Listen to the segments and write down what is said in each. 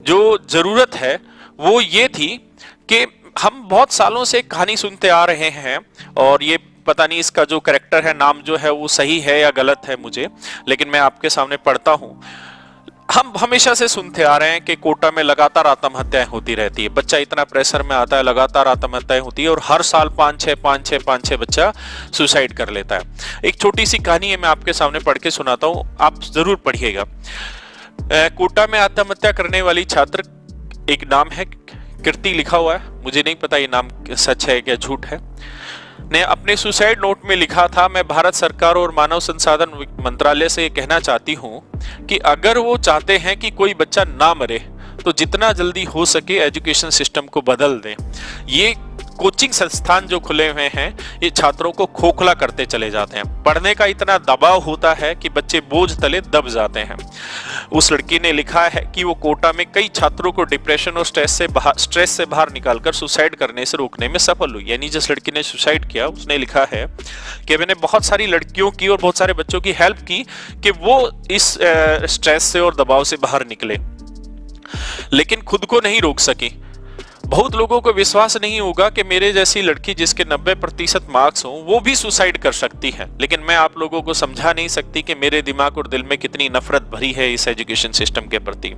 जो जरूरत है वो ये थी कि हम बहुत सालों से कहानी सुनते आ रहे हैं, और ये पता नहीं इसका जो कैरेक्टर है, नाम जो है वो सही है या गलत है मुझे, लेकिन मैं आपके सामने पढ़ता हूं। हम हमेशा से सुनते आ रहे हैं कि कोटा में लगातार आत्महत्याएं होती रहती है, बच्चा इतना प्रेशर में आता है, लगातार आत्महत्याएं होती है, और हर साल 5-6 बच्चा सुसाइड कर लेता है। एक छोटी सी कहानी है, मैं आपके सामने पढ़ के सुनाता हूं, आप जरूर पढ़िएगा। कोटा में आत्महत्या करने वाली छात्र, एक नाम है कीर्ति लिखा हुआ है, मुझे नहीं पता ये नाम सच है क्या झूठ है, ने अपने सुसाइड नोट में लिखा था, मैं भारत सरकार और मानव संसाधन मंत्रालय से कहना चाहती हूं कि अगर वो चाहते हैं कि कोई बच्चा ना मरे तो जितना जल्दी हो सके एजुकेशन सिस्टम को बदल दें। ये कोचिंग संस्थान जो खुले हुए हैं ये छात्रों को खोखला करते चले जाते हैं, पढ़ने का इतना दबाव होता है कि बच्चे बोझ तले दब जाते हैं। उस लड़की ने लिखा है कि वो कोटा में कई छात्रों को डिप्रेशन और स्ट्रेस से बाहर निकालकर सुसाइड करने से रोकने में सफल हुई। यानी जिस लड़की ने सुसाइड किया उसने लिखा है कि मैंने बहुत सारी लड़कियों की और बहुत सारे बच्चों की हेल्प की कि वो इस स्ट्रेस से और दबाव से बाहर निकले, लेकिन खुद को नहीं रोक सकी। बहुत लोगों को विश्वास नहीं होगा कि मेरे जैसी लड़की जिसके 90% मार्क्स हों वो भी सुसाइड कर सकती है, लेकिन मैं आप लोगों को समझा नहीं सकती कि मेरे दिमाग और दिल में कितनी नफरत भरी है इस एजुकेशन सिस्टम के प्रति।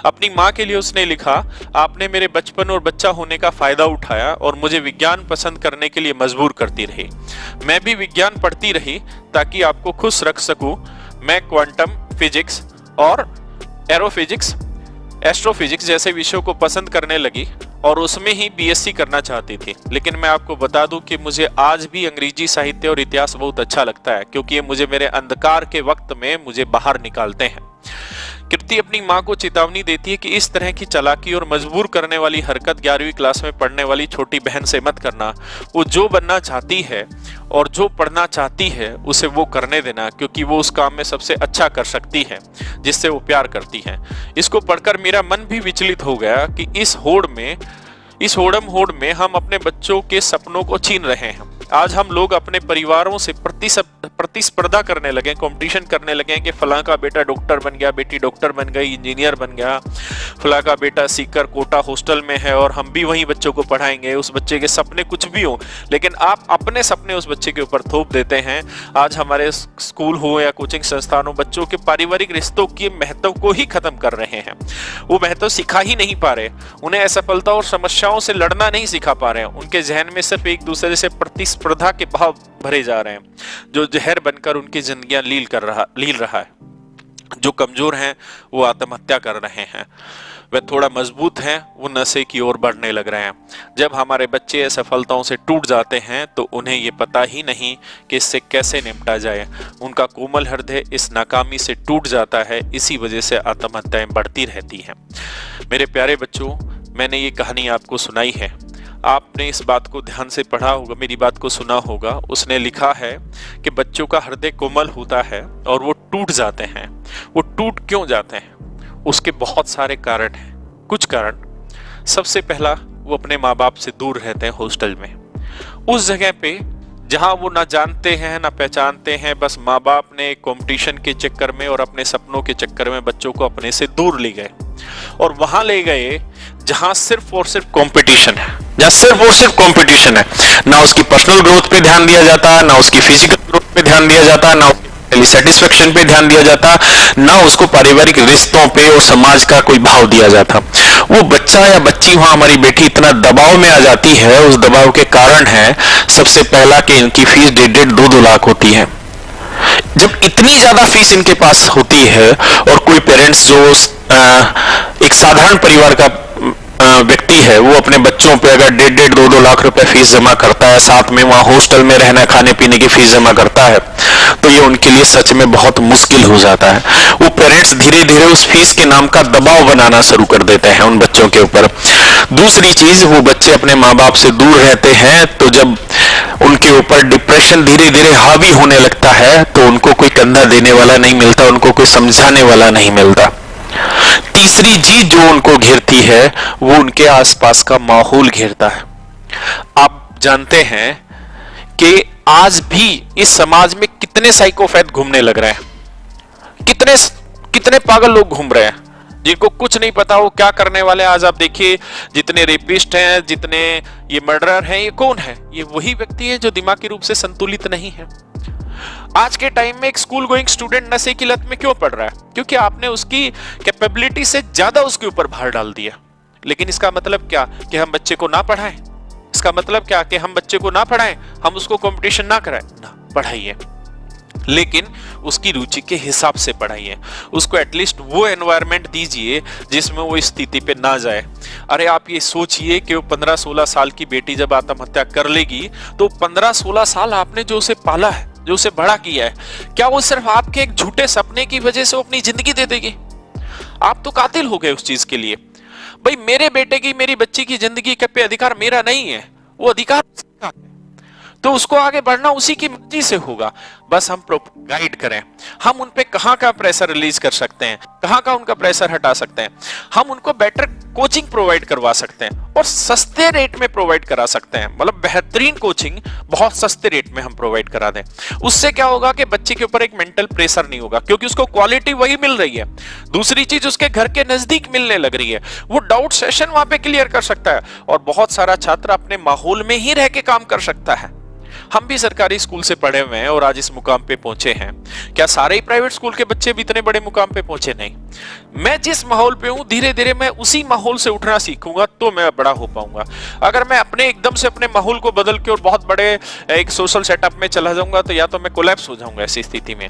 अपनी माँ के लिए उसने लिखा, आपने मेरे बचपन और बच्चा होने का फायदा उठाया और मुझे विज्ञान पसंद करने के लिए मजबूर करती रही। मैं भी विज्ञान पढ़ती रही ताकि आपको खुश रख सकूं। मैं क्वांटम फिजिक्स और एरोफिजिक्स, एस्ट्रोफिजिक्स जैसे विषयों को पसंद करने लगी और उसमें ही बीएससी करना चाहती थी। लेकिन मैं आपको बता दूं कि मुझे आज भी अंग्रेजी साहित्य और इतिहास बहुत अच्छा लगता है, क्योंकि ये मुझे मेरे अंधकार के वक्त में मुझे बाहर निकालते हैं। कीर्ति अपनी माँ को चेतावनी देती है कि इस तरह की चालाकी और मजबूर करने वाली हरकत 11वीं क्लास में पढ़ने वाली छोटी बहन से मत करना। वो जो बनना चाहती है और जो पढ़ना चाहती है उसे वो करने देना, क्योंकि वो उस काम में सबसे अच्छा कर सकती है जिससे वो प्यार करती है। इसको पढ़कर मेरा मन भी विचलित हो गया कि इस होड़ में हम अपने बच्चों के सपनों को छीन रहे हैं। आज हम लोग अपने परिवारों से प्रतिस्पर्धा करने लगे, कंपटीशन करने लगे कि फलां का बेटा डॉक्टर बन गया, बेटी डॉक्टर बन गई, इंजीनियर बन गया, फलां का बेटा सीकर कोटा हॉस्टल में है और हम भी वहीं बच्चों को पढ़ाएंगे। उस बच्चे के सपने कुछ भी हो, लेकिन आप अपने सपने उस बच्चे के ऊपर थोप देते हैं। आज हमारे स्कूल हो या कोचिंग संस्थान हो, बच्चों के पारिवारिक रिश्तों के महत्व को ही खत्म कर रहे हैं। वो महत्व सिखा ही नहीं पा रहे, उन्हें असफलता और समस्याओं से लड़ना नहीं सिखा पा रहे हैं। उनके जहन में सिर्फ एक दूसरे से प्रतिस्पर्धा के भाव भरे जा रहे हैं, जो जहर बनकर उनकी जिंदगियां लील रहा है। जो कमजोर हैं वो आत्महत्या कर रहे हैं, वे थोड़ा मजबूत हैं वो नशे की ओर बढ़ने लग रहे हैं। जब हमारे बच्चे असफलताओं से टूट जाते हैं तो उन्हें ये पता ही नहीं कि इससे कैसे निपटा जाए। उनका कोमल हृदय इस नाकामी से टूट जाता है, इसी वजह से आत्महत्याएं बढ़ती रहती हैं। मेरे प्यारे बच्चों, मैंने ये कहानी आपको सुनाई है, आपने इस बात को ध्यान से पढ़ा होगा, मेरी बात को सुना होगा। उसने लिखा है कि बच्चों का हृदय कोमल होता है और वो टूट जाते हैं। वो टूट क्यों जाते हैं? उसके बहुत सारे कारण हैं। कुछ कारण, सबसे पहला, वो अपने माँ बाप से दूर रहते हैं हॉस्टल में, उस जगह पे जहां वो ना जानते हैं ना पहचानते हैं। बस माँ बाप ने कंपटीशन के चक्कर में और अपने सपनों के चक्कर में बच्चों को अपने से दूर ले गए और वहां ले गए जहां सिर्फ और सिर्फ कंपटीशन है, जहां सिर्फ और सिर्फ कंपटीशन है। ना उसकी पर्सनल ग्रोथ पे ध्यान दिया जाता, ना उसकी फिजिकल ग्रोथ पे ध्यान दिया जाता, ना सेटिस्फेक्शन पे ध्यान दिया जाता, ना उसको पारिवारिक रिश्तों पे और समाज का कोई भाव दिया जाता। वो बच्चा या बच्ची, वहां हमारी बेटी इतना दबाव में आ जाती है। उस दबाव के कारण है सबसे पहला कि इनकी फीस 1.5-2 लाख होती है। जब इतनी ज्यादा फीस इनके पास होती है और कोई पेरेंट्स जो एक साधारण परिवार का व्यक्ति है वो अपने बच्चों पे अगर 1.5-2 लाख रुपए फीस जमा करता है, साथ में वहां हॉस्टल में रहना खाने पीने की फीस जमा करता है, तो ये उनके लिए सच में बहुत मुश्किल हो जाता है। वो पेरेंट्स धीरे धीरे उस फीस के नाम का दबाव बनाना शुरू कर देते हैं उन बच्चों के ऊपर। दूसरी चीज, वो बच्चे अपने माँ बाप से दूर रहते हैं तो जब उनके ऊपर डिप्रेशन धीरे धीरे हावी होने लगता है तो उनको कोई कंधा देने वाला नहीं मिलता, उनको कोई समझाने वाला नहीं मिलता। तीसरी चीज जो उनको घेरती है वो उनके आसपास का माहौल घेरता है। आप जानते हैं कि आज भी इस समाज में कितने साइकोपैथ घूमने लग रहे हैं, कितने पागल लोग घूम रहे हैं। जिनको कुछ नहीं पता वो क्या करने वाले। आज आप देखिए जितने रेपिस्ट हैं, जितने ये मर्डरर हैं, ये कौन है? ये वही व्यक्ति है जो दिमागी रूप से संतुलित नहीं है। आज के टाइम में एक स्कूल गोइंग स्टूडेंट नशे की लत में क्यों पड़ रहा है? क्योंकि आपने उसकी कैपेबिलिटी से ज्यादा उसके ऊपर भार डाल दिया। लेकिन इसका मतलब क्या कि हम बच्चे को ना पढ़ाएं? इसका मतलब क्या कि हम बच्चे को ना पढ़ाएं, हम उसको कंपटीशन ना कराएं? ना, पढ़ाइए, लेकिन उसकी रुचि के हिसाब से पढ़ाइए। उसको एटलीस्ट वो एनवायरनमेंट दीजिए जिसमें वो इस स्थिति पे ना जाए। अरे आप ये सोचिए कि वो 15-16 साल की बेटी जब आत्महत्या कर लेगी तो 15-16 साल आपने जो उसे पाला है, जो उसे बड़ा किया है, क्या वो सिर्फ आपके एक झूठे सपने की वजह से वो अपनी जिंदगी दे देगी? आप तो कातिल हो गए उस चीज के लिए। भाई मेरे बेटे की, मेरी बच्ची की जिंदगी पे अधिकार मेरा नहीं है, वो अधिकार उसका है। तो उसको आगे बढ़ना उसी की मर्जी से होगा। बस हम गाइड करें, हम उन पे कहां का प्रेशर रिलीज कर सकते हैं, कहां का उनका प्रेशर हटा सकते हैं, हम उनको बेटर कोचिंग प्रोवाइड करवा सकते हैं और सस्ते रेट में प्रोवाइड करा सकते हैं। मतलब बेहतरीन कोचिंग बहुत सस्ते रेट में हम प्रोवाइड करा दें। उससे क्या होगा कि बच्चे के ऊपर एक मेंटल प्रेशर नहीं होगा, क्योंकि उसको क्वालिटी वही मिल रही है। दूसरी चीज उसके घर के नजदीक मिलने लग रही है, वो डाउट सेशन वहां पे क्लियर कर सकता है और बहुत सारा छात्र अपने माहौल में ही रह के काम कर सकता है। हम भी सरकारी स्कूल से पढ़े हुए हैं और आज इस मुकाम पे पहुंचे हैं। क्या सारे ही प्राइवेट स्कूल के बच्चे भी इतने बड़े मुकाम पे पहुंचे? नहीं। मैं जिस माहौल पे हूं, धीरे धीरे मैं उसी माहौल से उठना सीखूंगा तो मैं बड़ा हो पाऊंगा। अगर मैं अपने एकदम से अपने माहौल को बदल के और बहुत बड़े एक सोशल सेटअप में चला जाऊंगा तो या तो मैं कोलैप्स हो जाऊंगा ऐसी स्थिति में।